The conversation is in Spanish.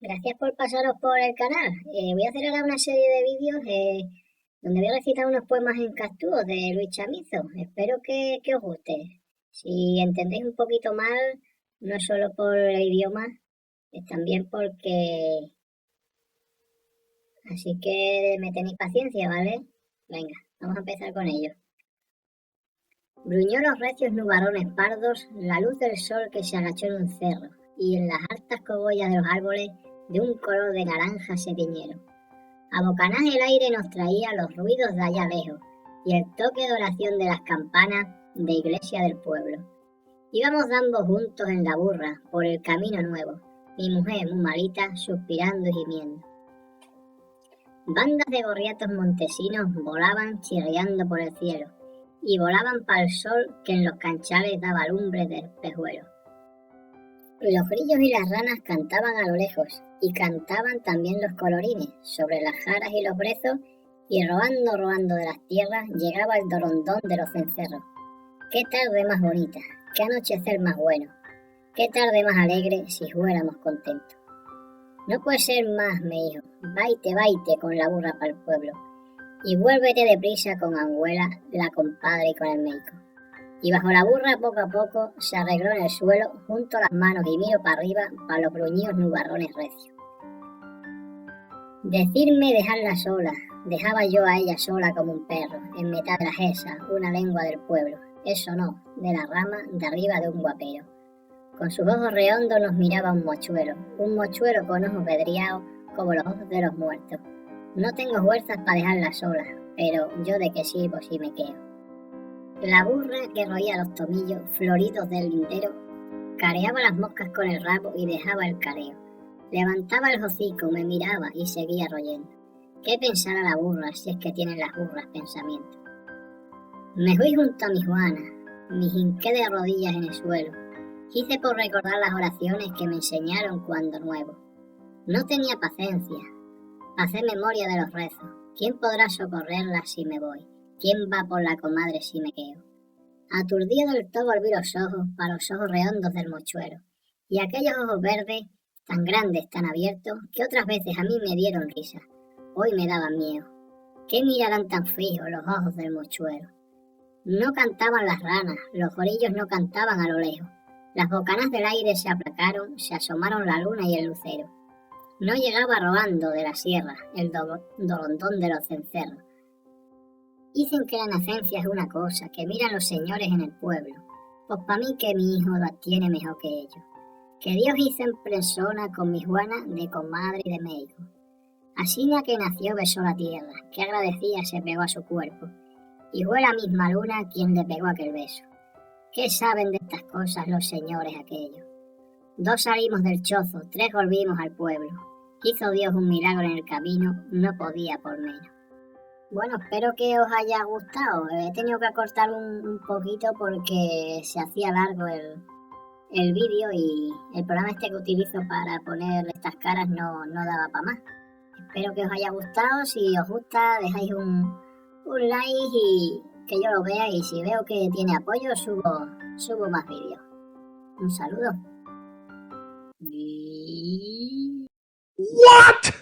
Gracias por pasaros por el canal. Voy a hacer ahora una serie de vídeos donde voy a recitar unos poemas en castúo de Luis Chamizo. Espero que os guste. Si entendéis un poquito mal, no es solo por el idioma, es también porque... Así que me tenéis paciencia, ¿vale? Venga, vamos a empezar con ello. Bruñó los recios nubarrones pardos la luz del sol que se agachó en un cerro, y en las altas cogollas de los árboles de un color de naranja se tiñeron. A bocanás el aire nos traía los ruidos de allá lejos y el toque de oración de las campanas de iglesia del pueblo. Íbamos dando juntos en la burra por el camino nuevo, mi mujer muy malita suspirando y gimiendo. Bandas de gorriatos montesinos volaban chirriando por el cielo y volaban para el sol que en los canchales daba lumbre de espejuelos. Los grillos y las ranas cantaban a lo lejos, y cantaban también los colorines sobre las jaras y los brezos, y roando de las tierras llegaba el dorondón de los cencerros. Qué tarde más bonita, qué anochecer más bueno, qué tarde más alegre si fuéramos contentos. No puede ser más, me dijo, vaite con la burra para el pueblo, y vuélvete deprisa con Anguela, la compadre y con el médico. Y bajo la burra poco a poco se arregló en el suelo, junto las manos y miro para arriba para los bruñidos nubarrones recios. Decirme dejarla sola, dejaba yo a ella sola como un perro, en mitad de la jesa, una lengua del pueblo, eso no, de la rama de arriba de un guapero. Con sus ojos redondos nos miraba un mochuelo con ojos vedriados como los ojos de los muertos. No tengo fuerzas para dejarla sola, pero yo de qué sirvo si me quedo. La burra que roía los tomillos floridos del lindero careaba las moscas con el rabo y dejaba el careo. Levantaba el hocico, me miraba y seguía royendo. ¿Qué pensará la burra si es que tienen las burras pensamientos? Me fui junto a mi Juana, me hinqué de rodillas en el suelo. Hice por recordar las oraciones que me enseñaron cuando nuevo. No tenía paciencia. Hacé memoria de los rezos. ¿Quién podrá socorrerla si me voy? ¿Quién va por la comadre si me quedo? Aturdido del todo volví los ojos para los ojos redondos del mochuelo, y aquellos ojos verdes, tan grandes, tan abiertos, que otras veces a mí me dieron risa, hoy me daban miedo. ¿Qué mirarán tan fijos los ojos del mochuelo? No cantaban las ranas, los gorillos no cantaban a lo lejos, las bocanas del aire se aplacaron, se asomaron la luna y el lucero. No llegaba robando de la sierra el dorondón de los cencerros. Dicen que la nacencia es una cosa que miran los señores en el pueblo, pues pa' mí que mi hijo la tiene mejor que ellos. Que Dios hizo en persona con mi Juana de comadre y de médico. Asina que nació besó la tierra, que agradecía se pegó a su cuerpo, y fue la misma luna quien le pegó aquel beso. ¿Qué saben de estas cosas los señores aquellos? 2 salimos del chozo, 3 volvimos al pueblo. Hizo Dios un milagro en el camino, no podía por menos. Bueno, espero que os haya gustado. He tenido que acortar un poquito porque se hacía largo el vídeo y el programa este que utilizo para poner estas caras no daba para más. Espero que os haya gustado. Si os gusta, dejáis un like y que yo lo vea, y si veo que tiene apoyo, subo más vídeos. Un saludo. What?